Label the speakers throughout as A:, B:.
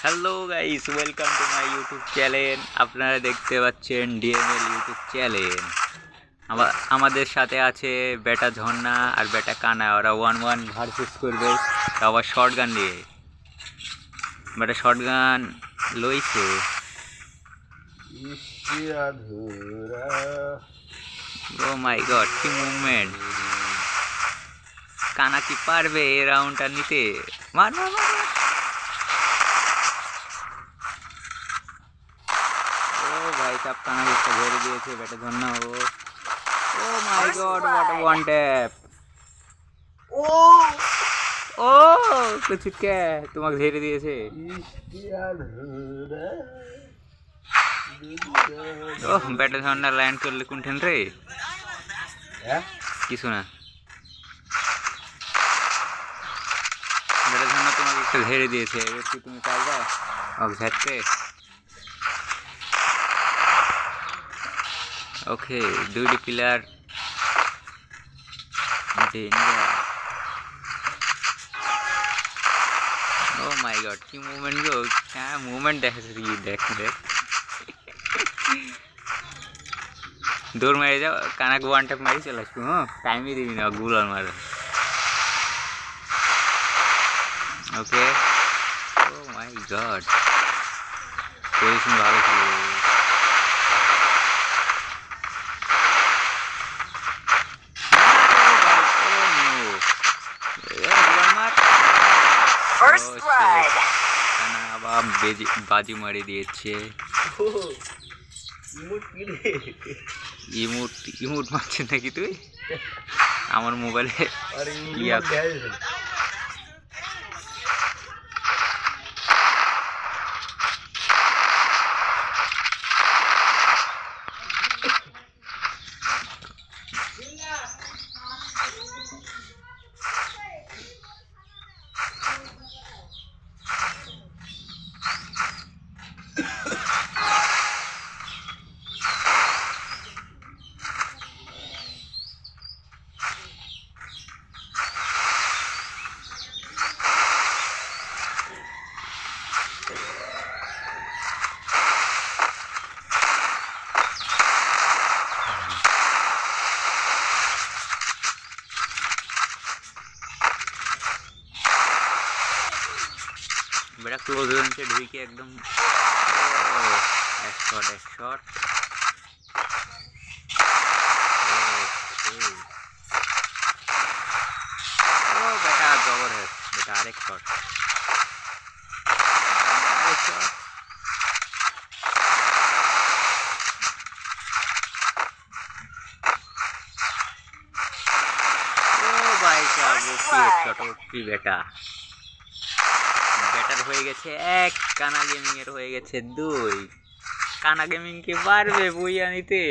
A: Hello guys, welcome to my YouTube channel. আপনারা দেখতে পাচ্ছেন ডিএমএল ইউটিউব চ্যানেল। আমাদের সাথে আছে বেটা ঝর্ণা আর বেটা কানা। ওরা 1-1 ভার্সেস করবে, আবার শর্ট গান নিয়ে। বেটা শর্ট গান লইছে। ও মাই গড, কি মুভমেন্ট! কানা কি পারবে এই রাউন্ডটা নিতে? মার মার মার মার। ও ভাই সাব, কানা একটা ঘেরে দিয়েছে বেটা ঝর্ণা। Oh my god, what a one tap! ও কিছু কে তোমাকে ঘেরে দিয়েছে। ও বেটা ঝর্ণা ল্যান্ড করলে কোনঠেন রে? কিছু না, বেটা ঝর্ণা তোমাকে একটা ঘেরে দিয়েছে। এবার কি তুমি পারবা ওকে ঝাড়তে? ওকে, দুইটি player danger. O my god, কি মুভমেন্ট গো! হ্যাঁ, মুভমেন্ট দেখাচ্ছে কি! দেখ দেখ, দৌড় মেরে যাও, কানাকে ওয়ান ট্যাপ মারি চলে আসবো। হ্যাঁ, টাইমই দিবি না, গুলার মার। ওকে, ও মাই গড, পজিশন ভালো ছিল। বাজি মারি দিয়েছে। ইমোট ইমোট মারছিস নাকি তুই আমার মোবাইলে? বেটা ক্লোজ রেঞ্জে ঢুকে একদম এক শট এক শট। ও বেটা জবর है বেটা, আরেক শট আরেক শট। ও ভাই সাহেব, ওপি এক শট, ওপি বেটা। বেটার হয়ে গেছে এক, কানা গেমিং এর হয়ে গেছে 2। কানা গেমিং কে পারবে বইয়া নিতে?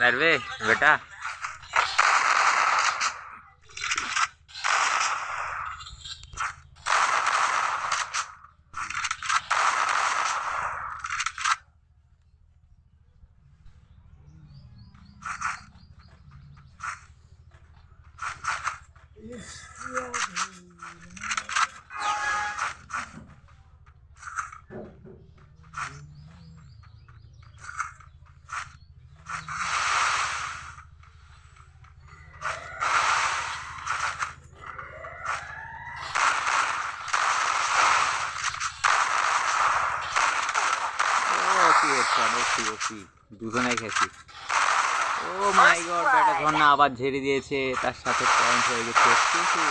A: পারবে বেটা? দুজনে খেয়েছি। ও মাই গড, বেটা ঝর্ণা আবার ঝেড়ে দিয়েছে, তার সাথে পয়েন্ট হয়ে গেছে কিন্তু।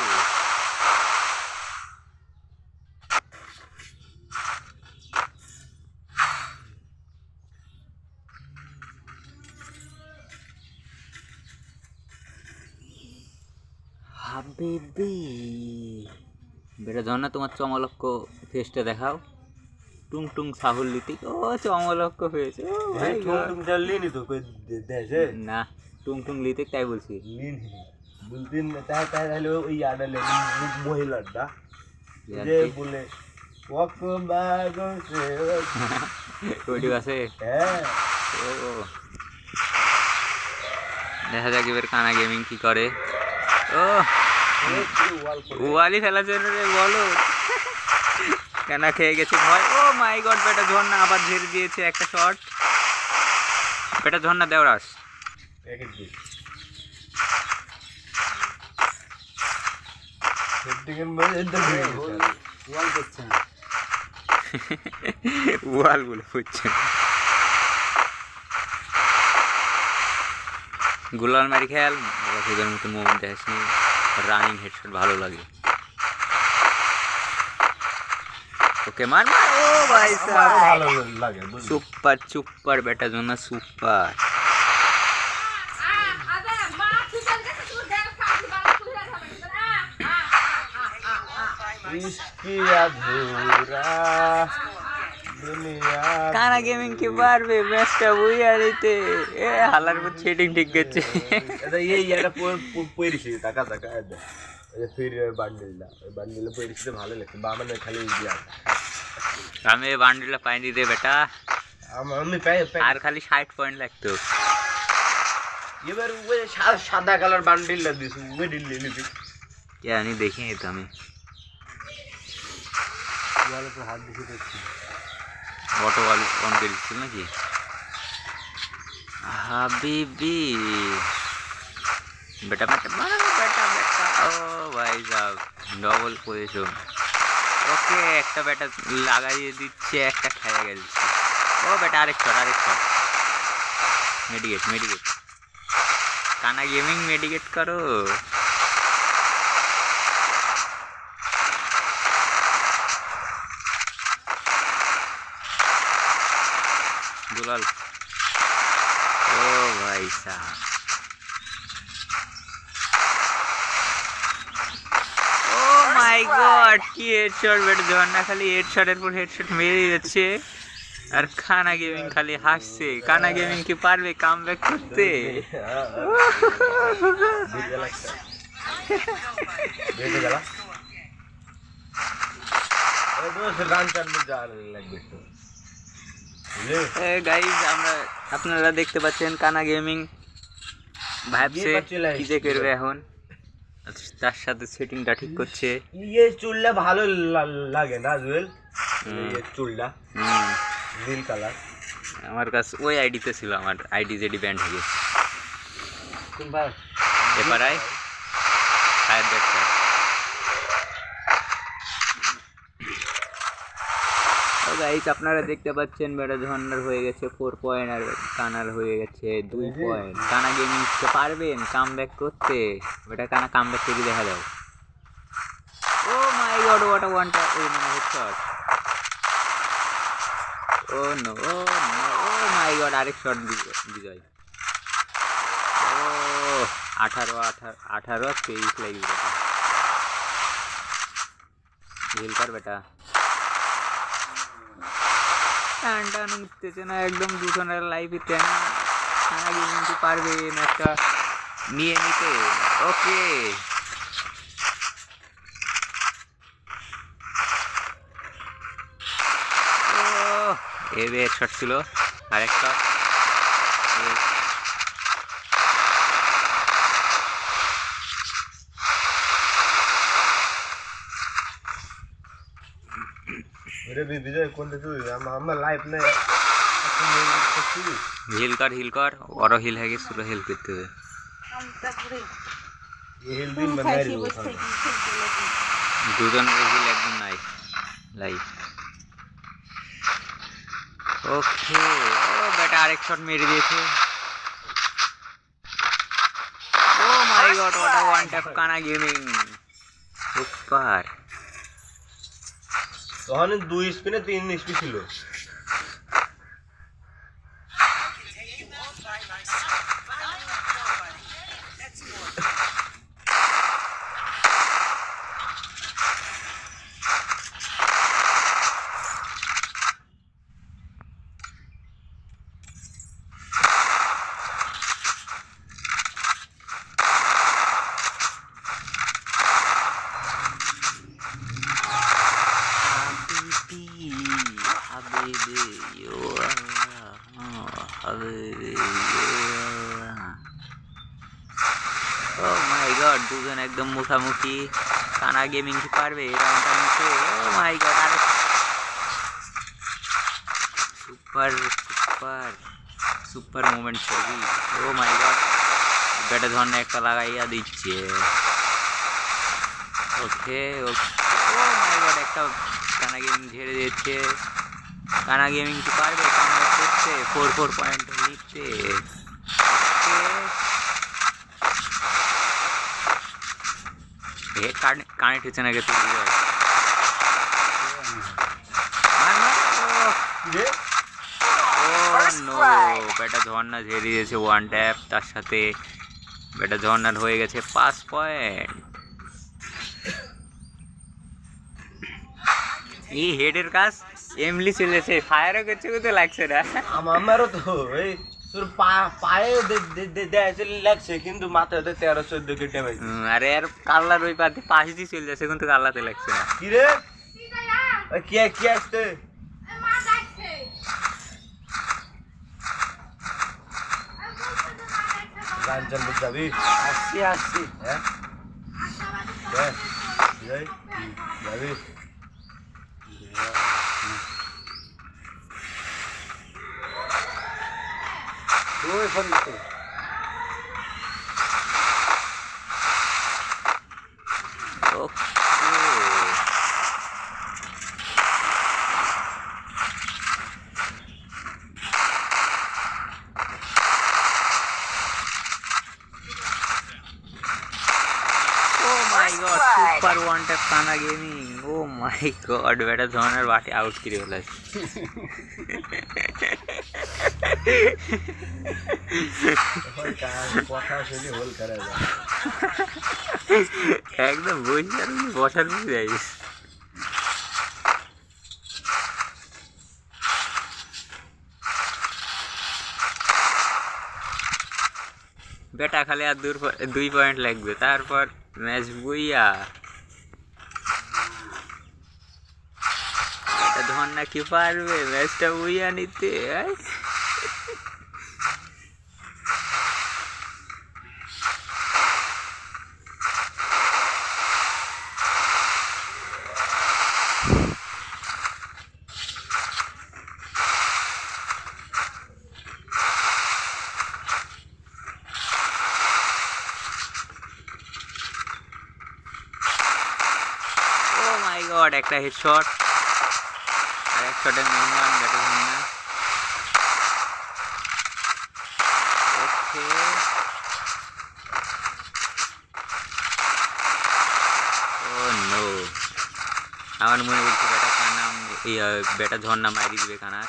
A: হাবিবি, বেটা ঝর্ণা তোমার চমলক্ষ ফেসটা দেখাও। টুং টুং সাহুল লিতিক, ও চমলক্ষ ফেস। ও ভাই
B: টুং লিনি তো কই দেশে
A: না, টুং টুং লিতিক তাই বলছি।
B: লিনি বলদিন তাই তাই হলো ওই আডালে মহিলাটা যে বলে ওয়াক বাগো সে
A: ওইটি আছে।
B: হ্যাঁ,
A: ও দেখা যাক এবার কানা গেমিং কি করে। ও ওয়ালি ফেলার জন্য রে বলো। কানা খেয়ে গেছে ভয়। ও মাই গড, বেটা ঝর্ণা আবার ঝেড়ে দিয়েছে একটা শট। বেটা ঝর্ণা দেওরাস।
B: একই দিক সেটিংয়ের মধ্যে একদম ভেঙে গেছে
C: ওয়াল করছে না।
A: ওয়াল বলে ফুটছে। গোলার মারি খেয়াল ওদের মতো মোমেন্ট আসনি। রানিং হেডশট ভালো লাগে। ওকে মার মার। ও ভাই
B: আমার
A: সাহেব,
B: ভালো লাগে বুঝলি
A: সুপার সুপার বেটা জন্য সুপার।
B: इसकी अधूरा दुनिया
A: কানা গেমিং কি পারবে ম্যাচটা বুঝিয়ে দিতে? এ হালার পর সেটিং ঠিক করছে।
B: এটা এই এটা পরিছি টাকা টাকা এটা এই ফির বান্ডিলটা এই বান্ডিলে পরিছিতে ভালো লাগে বা মানে খালি দিয়া
A: আমি এই বান্ডিলটা পাইনি রে বেটা,
B: আমি পাই
A: আর খালি 60 পয়েন্ট লাগতো।
B: এবার ওই সাদা কালার বান্ডিলটা দিছ ওই ডিল নিবি
A: কে আমি দেখিনি তো আমি।
C: ওয়ালে তো হাত দিতে দেখছি।
A: অটো ওয়াল অন করে দিচ্ছিল নাকি? হাবিবি বেটা বেটা মারো বেটা বেটা। ও ভাই সাহেব ডবল পজিশন। ওকে একটা বেটা লাগাইয়ে দিচ্ছে, একটা খেয়ে গেছে। ও বেটা আরেক শট মেডিকেট কানা গেমিং মেডিকেট করো। দুলাল। ও ভাই সাহেব, ও মাই গড, কি হেডশট বেটা ঝর্ণা খালি হেডশটের পর হেডশট মেরে যাচ্ছে। আর কানা গেমিং খালি হাসছে। কানা গেমিং কি পারবে কামব্যাক করতে?
B: বেটে গেল এই তো রান চান যা লাগবে তো বুঝলে
A: গাইজ আপনারা দেখতে পাচ্ছেন কানা গেমিং ভাবছে কি যে করবে এখন, তার সাথে সেটিংটা ঠিক করছে।
B: ये চুলটা ভালো লাগে না জুয়েল এই চুলটা নীল কালার
A: আমার কাছে ওই আইডিতে ছিল, আমার আইডি যেডি ব্যান্ড হয়ে গেছে।
C: কোন ভাই?
A: পেপারায় ফায়ার দেখতে। তো গাইস আপনারা দেখতে পাচ্ছেন বেটা ঝর্ণার হয়ে গেছে 4 পয়েন্ট আর কানার হয়ে গেছে 2 পয়েন্ট। কানা গেমিং পারবেন কামব্যাক করতে? বেটা কানা কামব্যাক করে দেখা দাও। ও মাই গড, হোয়াট আ ওয়ানটা, ওই মানে headshot. O no O my god, আরেক শট বিজয়। ও 18 23 লাগবে বেটা। হিল কর বেটা। টান উঠতেছে না একদম, দুজনের লাইফে টানা। কানা গেমিং কি পারবে ম্যাচটা নিয়ে নিতে? ওকে ও এবে শট ছিল আরেকটা।
B: अरे विजय कौन थे तू हम लाइफ में
A: हिल कर और हिल है कि सुरो हिल करते हुए
B: ये हिल दिन बना रही हो
A: দুজন হিল একদম নাই লাইভ। ওকে ও বেটা আরেক শট মেরে দিয়েছে। Oh my god, what a one tap কানা গেমিং সুপার।
B: তখন 2 স্পিনে 3 স্পি ছিল।
A: ও মাই গড, দুজন একদম মুখামুখি। কানা গেমিং কি পারবে রাউন্ডটা নিতে? Oh my god, super super super moment ছবি ও মাই গড বেটা ধরনে একটা লাগাইয়া দিচ্ছে ওকে ওকে ও মাই গড একটা কানা গেমিং ঝেড়ে দিচ্ছে কানা গেমিং কি পারবে কামব্যাক করতে 4 পয়েন্ট নিতে ওকে কানেক্ট হচ্ছে না কিন্তু মার মার
B: রে
A: ও নো বেটা ঝর্ণা ঝেড়ে দিয়েছে ওয়ান ট্যাপ তার সাথে বেটা ঝর্ণার হয়ে গেছে 5 পয়েন্ট এই হেডের কাজ এমলি চলেছে ফায়ারও করছে কিন্তু লাগছে না
B: আমারও তো এই তোর পায়ে দেয় লাগছে কিন্তু মাথায় 13-14 কে ড্যামেজ
A: আরে আর কাল্লার ওই পাতে পাশ দিয়ে চলে যাচ্ছে কিন্তু কাল্লাতে লাগছে না
B: কি রে কি আসতে গান চালু যাবি
C: আসছি
B: হ্যাঁ যাবি
C: ওই ফোন দিতে
A: ওকে ও my god super one tap কানা গেমিং ও মাই গড বেটা ধরনের বাটে আউট করে ফেলেছে
B: কথা শুনে হোল করা যায়
A: একদম বসে আর বসার মধ্যে যাইস বেটা খালি আর 2 পয়েন্ট লাগবে তারপর ম্যাচ বুইয়া এটা ধন্না কি পারবে ম্যাচটা বুইয়া নিতে ও মাই গড একটা হেডশট আর এক শটে মেহমান ব্যাটে ধন্না ওকে ও নো আমার মনে বলছে বেটা কানা বেটা ঝর্ণা মারি দিবে কানা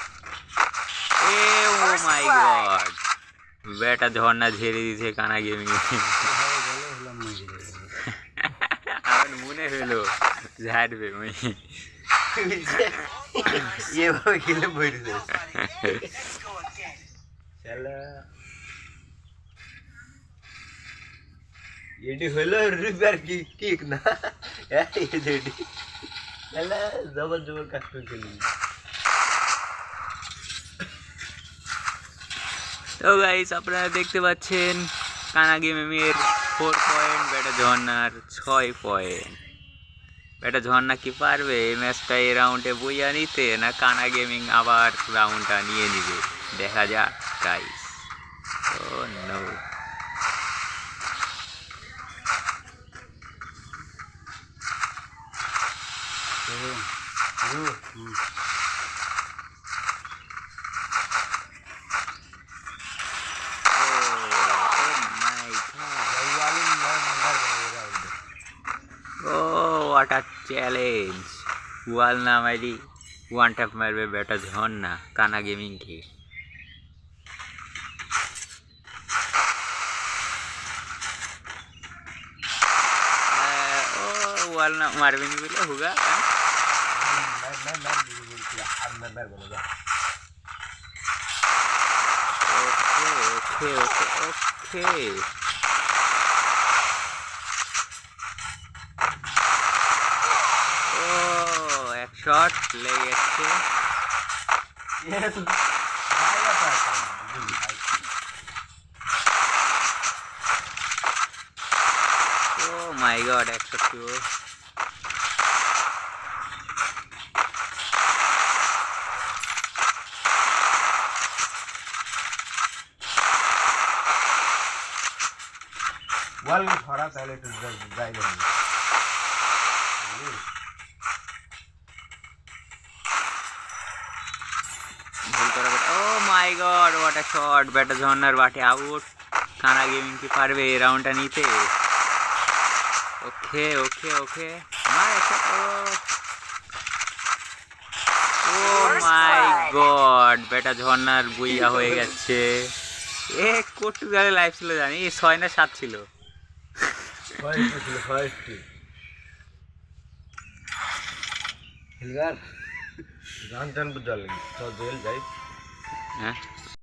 A: এ ও মাই গড বেটা ঝর্ণা ঝেড়ে দিয়েছে কানা গেমিং আমার মনে হলো ঝাড়বে ওই
B: এভাবে খেলে বইরে দেয় শালা এডি হলো রিপেয়ার কিক না এই এডি শালা জবর কাজ খেলি
A: তো গাইস আপনারা দেখতে পাচ্ছেন কানা গেমিংয়ের 4 পয়েন্ট বেটা ঝর্ণার 6 পয়েন্ট বেটা ঝর্ণা কি পারবে এই ম্যাচটা এই রাউন্ডে বইয়া নিতে না কানা গেমিং আবার রাউন্ডটা নিয়ে নিবে দেখা যাক guys oh no what a challenge ওয়াল না মারি ওয়ান ট্যাপ মারবে বেটা ঝর্ণা কানা গেমিং কে ও ওয়াল না মারবে নি বলে হোগা ওকে ওকে ওকে ওকে শট লেগে গেছে ও মাই গড 102 ও
B: বল ছড়া তাহলে একটু যাই না
A: ও my god what a shot, ব্যাটা ঝর্ণার বাটে আউট। কানা গেমিং কি পারবে এই রাউন্ডটা নিতে? ওকে ওকে ওকে ও মাই গড, ব্যাটা ঝর্ণার বুইয়া হয়ে গেছে। এ কটু গেলে লাইফ ছিল জানি 6 না 7 ছিল।
B: ফার্স্ট
C: হিলগার
B: গান টান বুঝা লাগি তো জেল যাই
A: হ্যাঁ